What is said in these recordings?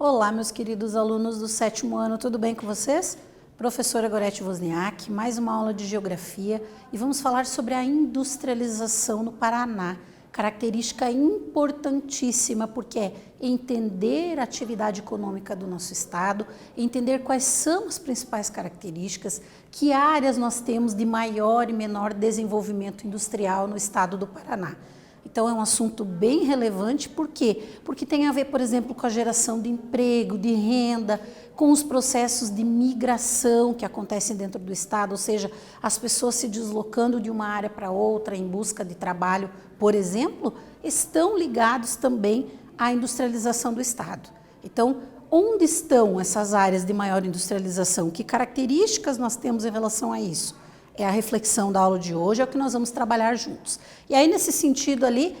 Olá, meus queridos alunos do 7º ano, tudo bem com vocês? Professora Gorete Wozniak, mais uma aula de Geografia e vamos falar sobre a industrialização no Paraná, característica importantíssima porque é entender a atividade econômica do nosso estado, entender quais são as principais características, que áreas nós temos de maior e menor desenvolvimento industrial no estado do Paraná. Então é um assunto bem relevante, por quê? Porque tem a ver, por exemplo, com a geração de emprego, de renda, com os processos de migração que acontecem dentro do estado, ou seja, as pessoas se deslocando de uma área para outra em busca de trabalho, por exemplo, estão ligados também à industrialização do estado. Então, onde estão essas áreas de maior industrialização? Que características nós temos em relação a isso? É a reflexão da aula de hoje, é o que nós vamos trabalhar juntos. E aí, nesse sentido ali,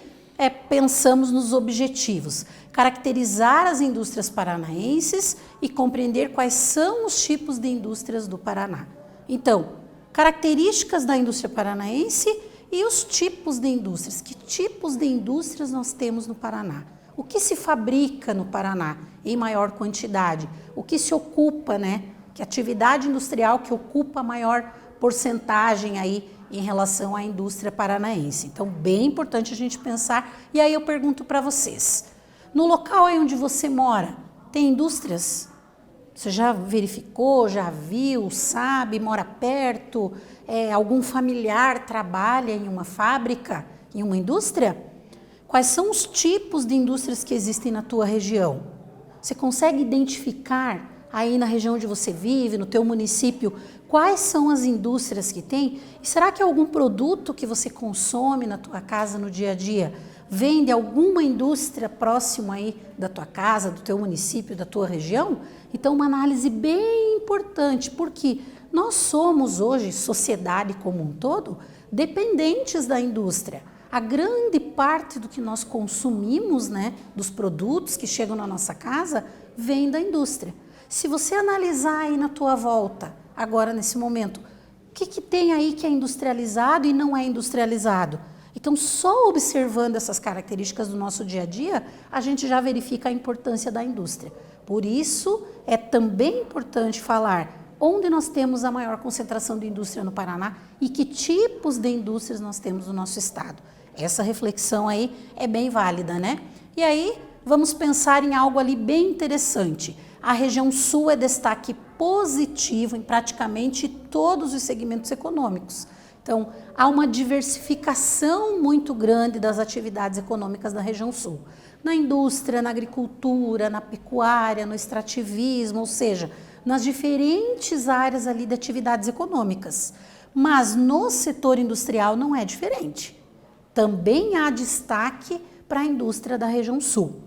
pensamos nos objetivos. Caracterizar as indústrias paranaenses e compreender quais são os tipos de indústrias do Paraná. Então, características da indústria paranaense e os tipos de indústrias. Que tipos de indústrias nós temos no Paraná? O que se fabrica no Paraná em maior quantidade? O que se ocupa, né? Que atividade industrial que ocupa maior porcentagem aí em relação à indústria paranaense. Então, bem importante a gente pensar. E aí eu pergunto para vocês, no local aí onde você mora, tem indústrias? Você já verificou, já viu, sabe, mora perto? Algum familiar trabalha em uma fábrica, em uma indústria? Quais são os tipos de indústrias que existem na tua região? Você consegue identificar aí na região onde você vive, no teu município, quais são as indústrias que tem? E será que algum produto que você consome na tua casa no dia a dia vem de alguma indústria próxima aí da tua casa, do teu município, da tua região? Então, uma análise bem importante, porque nós somos hoje, sociedade como um todo, dependentes da indústria. A grande parte do que nós consumimos, né, dos produtos que chegam na nossa casa, vem da indústria. Se você analisar aí na tua volta, agora nesse momento, o que tem aí que é industrializado e não é industrializado? Então, só observando essas características do nosso dia a dia, a gente já verifica a importância da indústria. Por isso, é também importante falar onde nós temos a maior concentração de indústria no Paraná e que tipos de indústrias nós temos no nosso estado. Essa reflexão aí é bem válida, né? E aí, vamos pensar em algo ali bem interessante. A região sul é destaque positivo em praticamente todos os segmentos econômicos. Então, há uma diversificação muito grande das atividades econômicas da região sul. Na indústria, na agricultura, na pecuária, no extrativismo, ou seja, nas diferentes áreas ali de atividades econômicas. Mas no setor industrial não é diferente. Também há destaque para a indústria da região sul.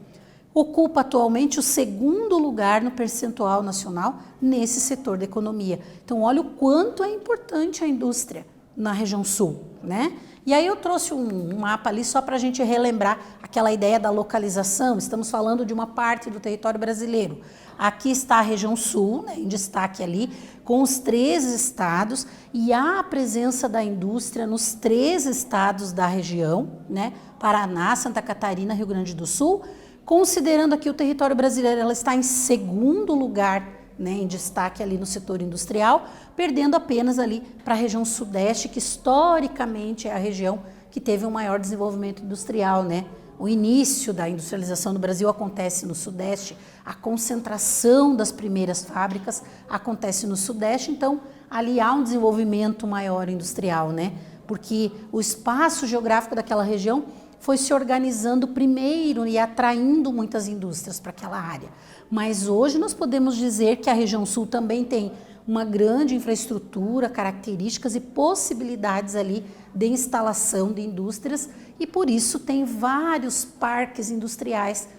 Ocupa atualmente o 2º lugar no percentual nacional nesse setor da economia. Então, olha o quanto é importante a indústria na região sul, né? E aí eu trouxe um mapa ali só para a gente relembrar aquela ideia da localização. Estamos falando de uma parte do território brasileiro. Aqui está a região sul, né, em destaque ali, com os 3 estados, e há a presença da indústria nos 3 estados da região, né? Paraná, Santa Catarina, Rio Grande do Sul. Considerando aqui o território brasileiro, ela está em 2º lugar, né, em destaque ali no setor industrial, perdendo apenas ali para a região sudeste, que historicamente é a região que teve um maior desenvolvimento industrial, né? O início da industrialização no Brasil acontece no sudeste, a concentração das primeiras fábricas acontece no sudeste, então ali há um desenvolvimento maior industrial, né? Porque o espaço geográfico daquela região foi se organizando primeiro e atraindo muitas indústrias para aquela área. Mas hoje nós podemos dizer que a região sul também tem uma grande infraestrutura, características e possibilidades ali de instalação de indústrias e por isso tem vários parques industriais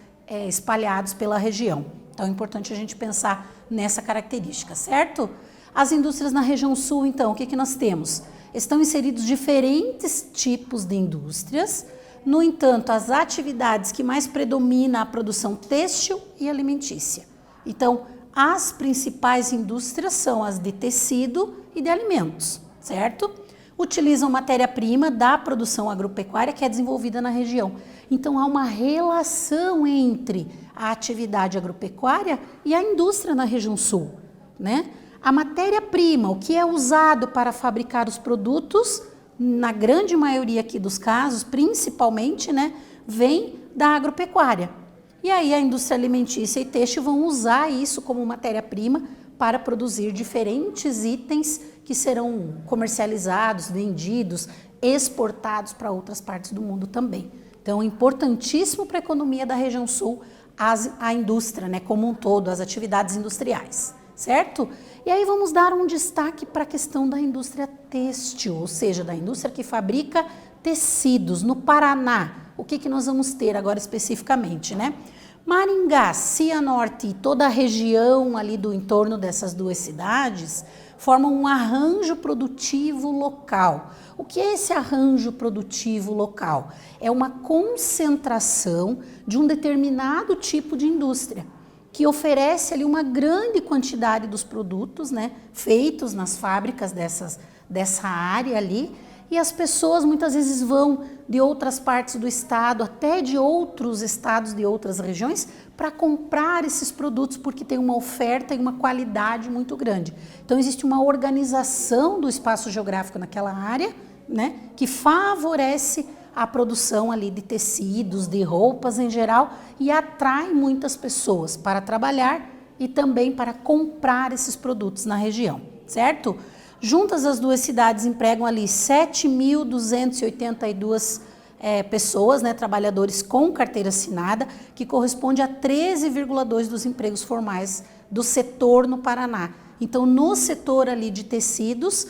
espalhados pela região. Então é importante a gente pensar nessa característica, certo? As indústrias na região sul, então, o que nós temos? Estão inseridos diferentes tipos de indústrias. No entanto, as atividades que mais predominam a produção têxtil e alimentícia. Então, as principais indústrias são as de tecido e de alimentos, certo? utilizam matéria-prima da produção agropecuária que é desenvolvida na região. Então, há uma relação entre a atividade agropecuária e a indústria na região sul, né? A matéria-prima, o que é usado para fabricar os produtos, na grande maioria aqui dos casos, principalmente, né, vem da agropecuária. E aí a indústria alimentícia e têxtil vão usar isso como matéria-prima para produzir diferentes itens que serão comercializados, vendidos, exportados para outras partes do mundo também. Então, importantíssimo para a economia da região sul a indústria, né, como um todo, as atividades industriais, certo? E aí vamos dar um destaque para a questão da indústria têxtil, ou seja, da indústria que fabrica tecidos no Paraná. O que nós vamos ter agora especificamente, né? Maringá, Cianorte e toda a região ali do entorno dessas duas cidades formam um arranjo produtivo local. O que é esse arranjo produtivo local? É uma concentração de um determinado tipo de indústria, que oferece ali uma grande quantidade dos produtos, né, feitos nas fábricas dessa área ali, e as pessoas muitas vezes vão de outras partes do estado, até de outros estados, de outras regiões, para comprar esses produtos, porque tem uma oferta e uma qualidade muito grande. Então, existe uma organização do espaço geográfico naquela área, né, que favorece a produção ali de tecidos, de roupas em geral, e atrai muitas pessoas para trabalhar e também para comprar esses produtos na região, certo? Juntas as duas cidades empregam ali 7.282 pessoas, né, trabalhadores com carteira assinada, que corresponde a 13,2% dos empregos formais do setor no Paraná. Então, no setor ali de tecidos,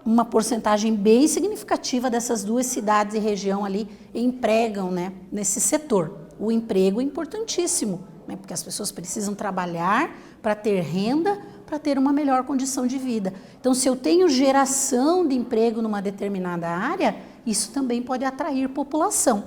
uma porcentagem bem significativa dessas duas cidades e região ali empregam, né, nesse setor. O emprego é importantíssimo, né, porque as pessoas precisam trabalhar para ter renda, para ter uma melhor condição de vida. Então, se eu tenho geração de emprego numa determinada área, isso também pode atrair população.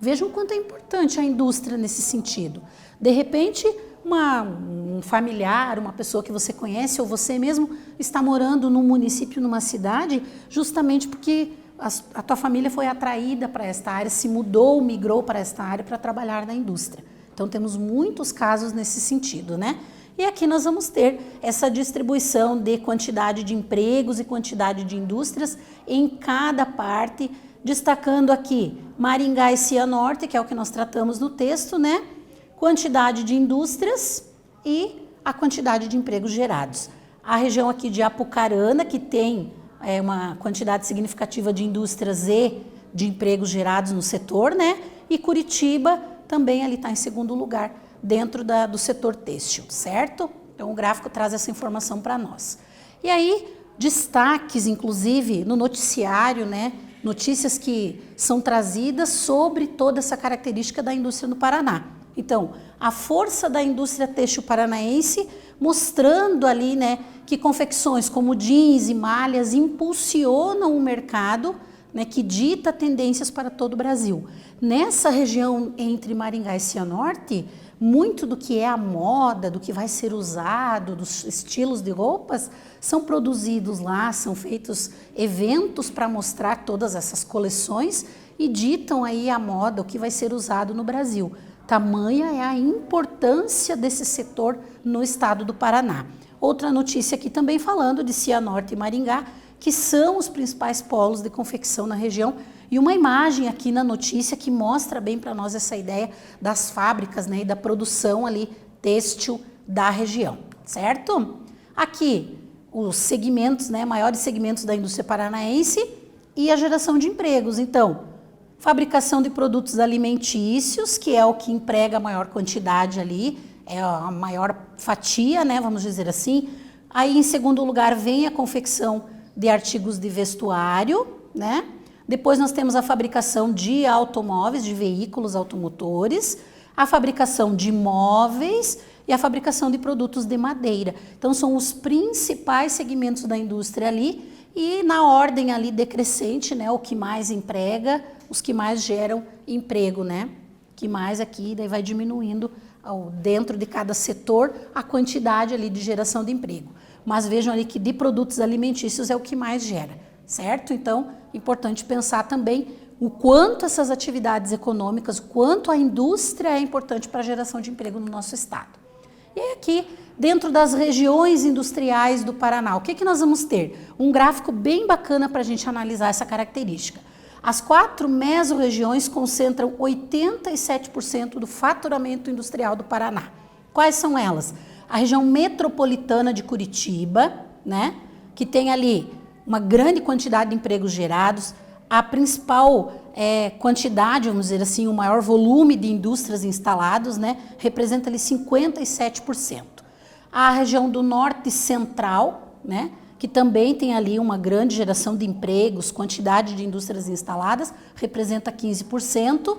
Vejam quanto é importante a indústria nesse sentido. De repente, um familiar, uma pessoa que você conhece ou você mesmo está morando num município, numa cidade, justamente porque a tua família foi atraída para esta área, se mudou, migrou para esta área para trabalhar na indústria. Então, temos muitos casos nesse sentido, né? E aqui nós vamos ter essa distribuição de quantidade de empregos e quantidade de indústrias em cada parte, destacando aqui Maringá e Cianorte, que é o que nós tratamos no texto, né? Quantidade de indústrias e a quantidade de empregos gerados. A região aqui de Apucarana, que tem uma quantidade significativa de indústrias e de empregos gerados no setor, né? E Curitiba também ali está em segundo lugar, dentro do setor têxtil, certo? Então, o gráfico traz essa informação para nós. E aí, destaques, inclusive, no noticiário, né? Notícias que são trazidas sobre toda essa característica da indústria no Paraná. Então, a força da indústria têxtil paranaense, mostrando ali, né, que confecções como jeans e malhas impulsionam o mercado, né, que dita tendências para todo o Brasil. Nessa região entre Maringá e Cianorte, muito do que é a moda, do que vai ser usado, dos estilos de roupas, são produzidos lá, são feitos eventos para mostrar todas essas coleções e ditam aí a moda, o que vai ser usado no Brasil. Tamanha é a importância desse setor no estado do Paraná. Outra notícia aqui também falando de Cianorte e Maringá, que são os principais polos de confecção na região, e uma imagem aqui na notícia que mostra bem para nós essa ideia das fábricas, né, e da produção ali têxtil da região, certo? Aqui os segmentos, né, maiores segmentos da indústria paranaense e a geração de empregos. Então, fabricação de produtos alimentícios, que é o que emprega a maior quantidade ali, é a maior fatia, né, vamos dizer assim. Aí, em segundo lugar, vem a confecção de artigos de vestuário, né? Depois nós temos a fabricação de automóveis, de veículos automotores, a fabricação de móveis e a fabricação de produtos de madeira. Então, são os principais segmentos da indústria ali e na ordem ali decrescente, né? O que mais emprega, os que mais geram emprego, né? Que mais aqui, daí vai diminuindo dentro de cada setor a quantidade ali de geração de emprego. Mas vejam ali que de produtos alimentícios é o que mais gera, certo? Então, importante pensar também o quanto essas atividades econômicas, o quanto a indústria é importante para a geração de emprego no nosso estado. E aqui, dentro das regiões industriais do Paraná, o que nós vamos ter? Um gráfico bem bacana para a gente analisar essa característica. As 4 mesorregiões concentram 87% do faturamento industrial do Paraná. Quais são elas? A região metropolitana de Curitiba, né, que tem ali uma grande quantidade de empregos gerados, a principal quantidade, vamos dizer assim, o maior volume de indústrias instalados, né, representa ali 57%. A região do norte central, né, que também tem ali uma grande geração de empregos, quantidade de indústrias instaladas, representa 15%.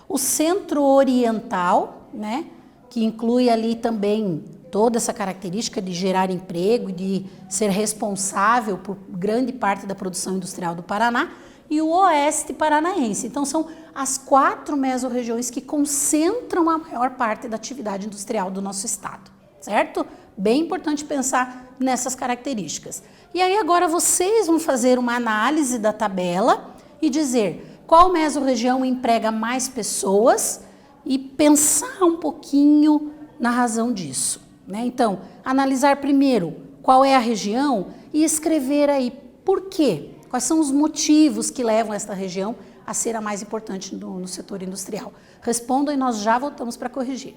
O centro-oriental, né, que inclui ali também toda essa característica de gerar emprego e de ser responsável por grande parte da produção industrial do Paraná, e o oeste paranaense. Então, são as 4 mesorregiões que concentram a maior parte da atividade industrial do nosso estado, certo? Bem importante pensar nessas características. E aí agora vocês vão fazer uma análise da tabela e dizer qual mesorregião emprega mais pessoas e pensar um pouquinho na razão disso, né? Então, analisar primeiro qual é a região e escrever aí por quê. Quais são os motivos que levam esta região a ser a mais importante no setor industrial? Respondam e nós já voltamos para corrigir.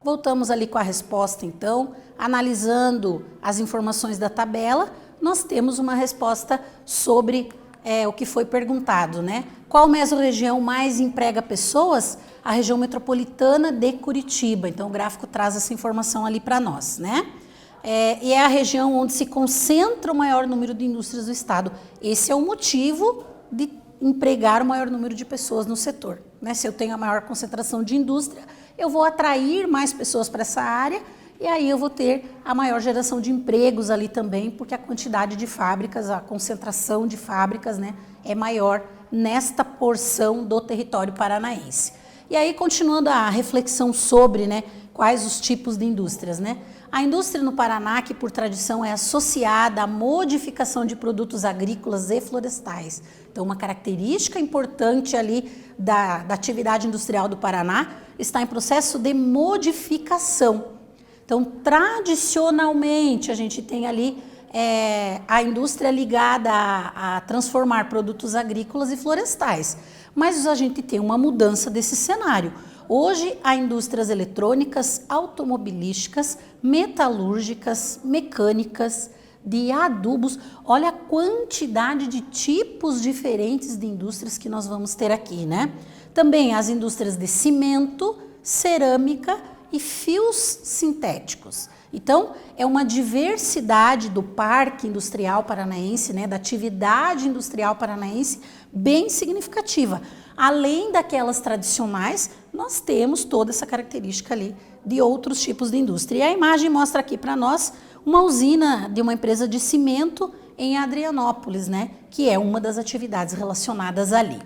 Voltamos ali com a resposta, então, analisando as informações da tabela, nós temos uma resposta sobre o que foi perguntado, né? Qual mesorregião mais emprega pessoas? A região metropolitana de Curitiba. Então, o gráfico traz essa informação ali para nós, né? e é a região onde se concentra o maior número de indústrias do estado. Esse é o motivo de empregar o maior número de pessoas no setor, né? Se eu tenho a maior concentração de indústria, eu vou atrair mais pessoas para essa área e aí eu vou ter a maior geração de empregos ali também, porque a quantidade de fábricas, a concentração de fábricas, né, é maior nesta porção do território paranaense. E aí, continuando a reflexão sobre, né, quais os tipos de indústrias, né? A indústria no Paraná, que por tradição é associada à modificação de produtos agrícolas e florestais. Então, uma característica importante ali da atividade industrial do Paraná está em processo de modificação. Então, tradicionalmente, a gente tem ali a indústria ligada a transformar produtos agrícolas e florestais. Mas a gente tem uma mudança desse cenário. Hoje, há indústrias eletrônicas, automobilísticas, metalúrgicas, mecânicas, de adubos. Olha a quantidade de tipos diferentes de indústrias que nós vamos ter aqui, né? Também as indústrias de cimento, cerâmica e fios sintéticos. Então, é uma diversidade do parque industrial paranaense, né, da atividade industrial paranaense bem significativa. Além daquelas tradicionais, nós temos toda essa característica ali de outros tipos de indústria. E a imagem mostra aqui para nós uma usina de uma empresa de cimento em Adrianópolis, né, que é uma das atividades relacionadas ali.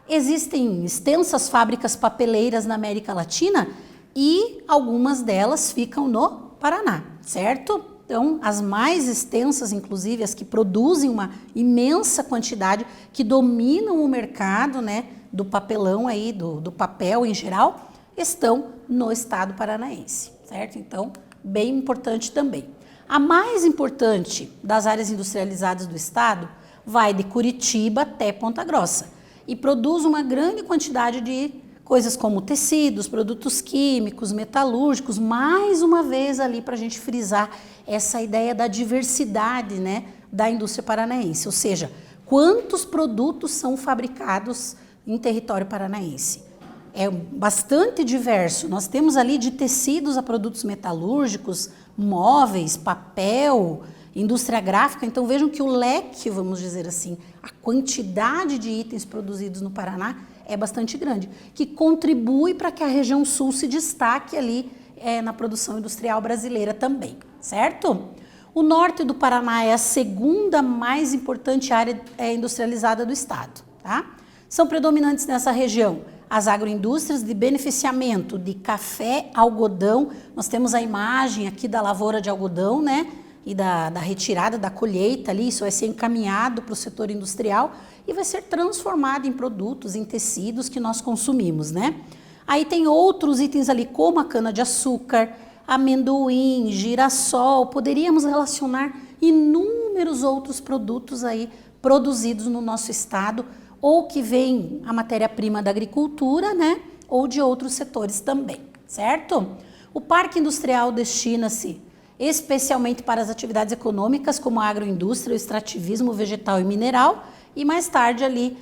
Existem extensas fábricas papeleiras na América Latina e algumas delas ficam no Paraná, certo? Então, as mais extensas, inclusive, as que produzem uma imensa quantidade, que dominam o mercado, né, do papelão aí, do papel em geral, estão no estado paranaense, certo? Então, bem importante também. A mais importante das áreas industrializadas do estado vai de Curitiba até Ponta Grossa e produz uma grande quantidade de coisas como tecidos, produtos químicos, metalúrgicos, mais uma vez ali para a gente frisar essa ideia da diversidade, né, da indústria paranaense, ou seja, quantos produtos são fabricados em território paranaense. É bastante diverso, nós temos ali de tecidos a produtos metalúrgicos, móveis, papel, indústria gráfica, então vejam que o leque, vamos dizer assim, a quantidade de itens produzidos no Paraná é bastante grande, que contribui para que a região sul se destaque ali na produção industrial brasileira também, certo? O norte do Paraná é a segunda mais importante área industrializada do estado, tá? São predominantes nessa região as agroindústrias de beneficiamento de café, algodão. Nós temos a imagem aqui da lavoura de algodão, né? E da retirada, da colheita ali, isso vai ser encaminhado para o setor industrial e vai ser transformado em produtos, em tecidos que nós consumimos, né? Aí tem outros itens ali, como a cana-de-açúcar, amendoim, girassol, poderíamos relacionar inúmeros outros produtos aí produzidos no nosso estado, ou que vem a matéria-prima da agricultura, né? Ou de outros setores também, certo? O parque industrial destina-se especialmente para as atividades econômicas, como a agroindústria, o extrativismo vegetal e mineral, e mais tarde ali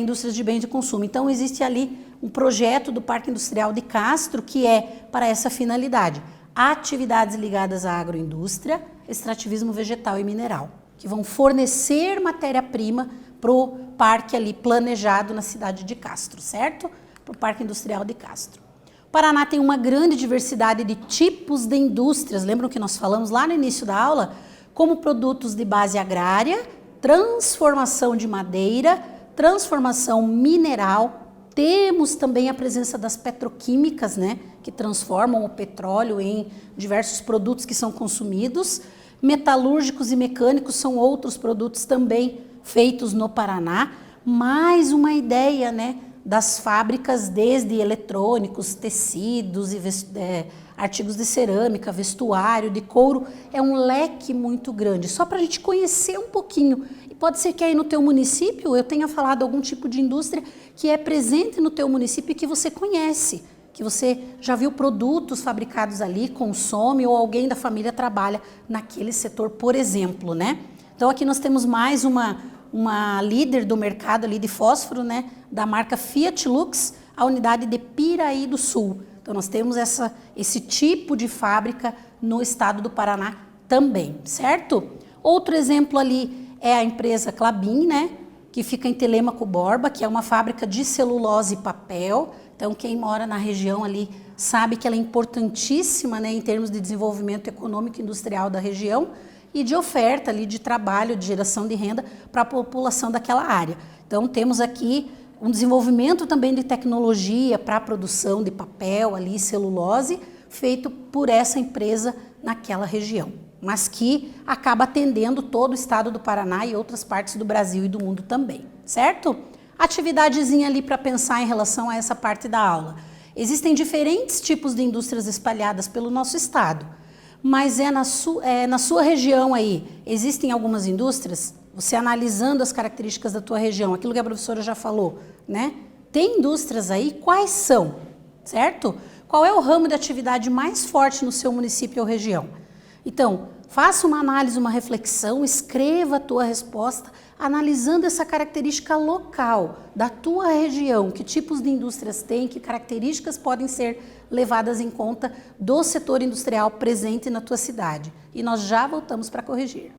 indústrias de bens de consumo. Então existe ali um projeto do Parque Industrial de Castro que é para essa finalidade, atividades ligadas à agroindústria, extrativismo vegetal e mineral, que vão fornecer matéria-prima para o parque ali planejado na cidade de Castro, certo? Para o Parque Industrial de Castro. O Paraná tem uma grande diversidade de tipos de indústrias, lembram que nós falamos lá no início da aula? Como produtos de base agrária, transformação de madeira, transformação mineral, temos também a presença das petroquímicas, né, que transformam o petróleo em diversos produtos que são consumidos, metalúrgicos e mecânicos são outros produtos também feitos no Paraná, mais uma ideia, né, das fábricas desde eletrônicos, tecidos e artigos de cerâmica, vestuário, de couro, é um leque muito grande, só para a gente conhecer um pouquinho. E pode ser que aí no teu município eu tenha falado algum tipo de indústria que é presente no teu município e que você conhece, que você já viu produtos fabricados ali, consome ou alguém da família trabalha naquele setor, por exemplo, né? Então aqui nós temos mais uma líder do mercado ali de fósforo, né, da marca Fiat Lux, a unidade de Piraí do Sul. Então nós temos esse tipo de fábrica no estado do Paraná também, certo? Outro exemplo ali é a empresa Klabin, né? Que fica em Telêmaco Borba, que é uma fábrica de celulose e papel. Então, quem mora na região ali sabe que ela é importantíssima, né, em termos de desenvolvimento econômico e industrial da região e de oferta ali de trabalho, de geração de renda para a população daquela área. Então, temos aqui um desenvolvimento também de tecnologia para a produção de papel ali, celulose, feito por essa empresa naquela região, mas que acaba atendendo todo o estado do Paraná e outras partes do Brasil e do mundo também, certo? Atividadezinha ali para pensar em relação a essa parte da aula. Existem diferentes tipos de indústrias espalhadas pelo nosso estado, mas na sua região aí, existem algumas indústrias, você analisando as características da tua região, aquilo que a professora já falou, né? Tem indústrias aí, quais são, certo? Qual é o ramo de atividade mais forte no seu município ou região? Então, faça uma análise, uma reflexão, escreva a tua resposta, analisando essa característica local da tua região, que tipos de indústrias tem, que características podem ser levadas em conta do setor industrial presente na tua cidade. E nós já voltamos para corrigir.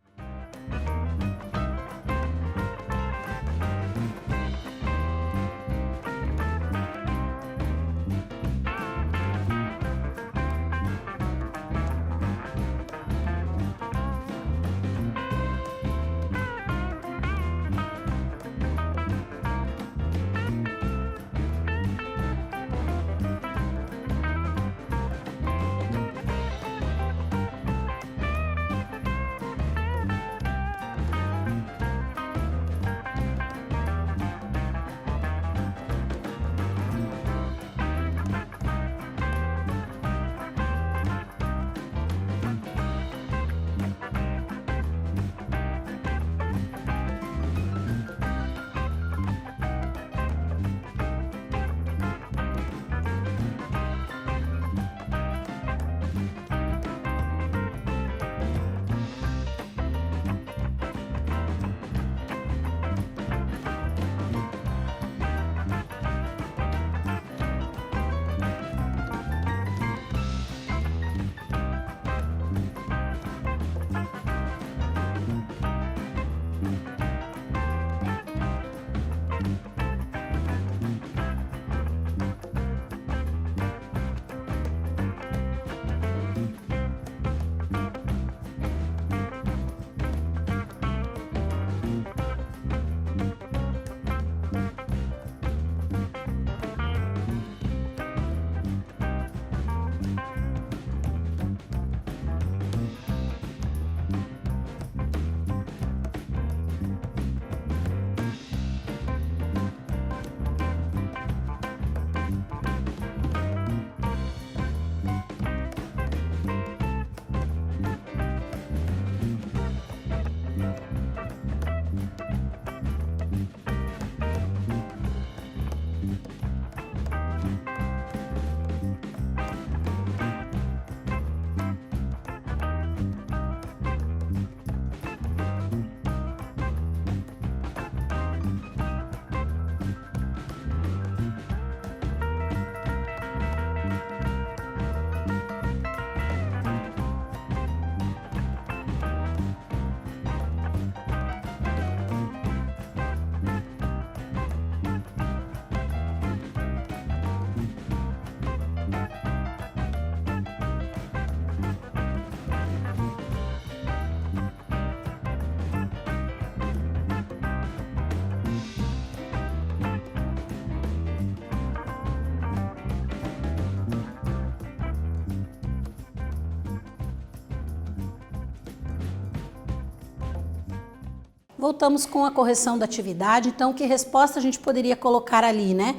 Voltamos com a correção da atividade, então que resposta a gente poderia colocar ali, né?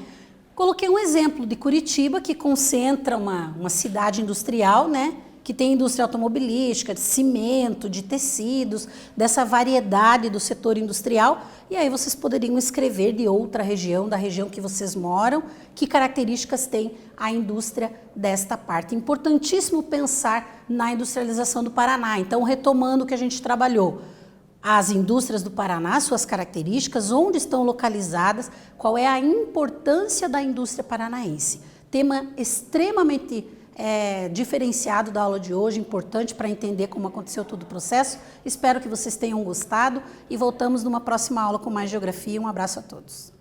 Coloquei um exemplo de Curitiba, que concentra uma cidade industrial, né? Que tem indústria automobilística, de cimento, de tecidos, dessa variedade do setor industrial. E aí vocês poderiam escrever de outra região, da região que vocês moram, que características tem a indústria desta parte. Importantíssimo pensar na industrialização do Paraná. Então, retomando o que a gente trabalhou. As indústrias do Paraná, suas características, onde estão localizadas, qual é a importância da indústria paranaense. Tema extremamente diferenciado da aula de hoje, importante para entender como aconteceu todo o processo. Espero que vocês tenham gostado e voltamos numa próxima aula com mais geografia. Um abraço a todos.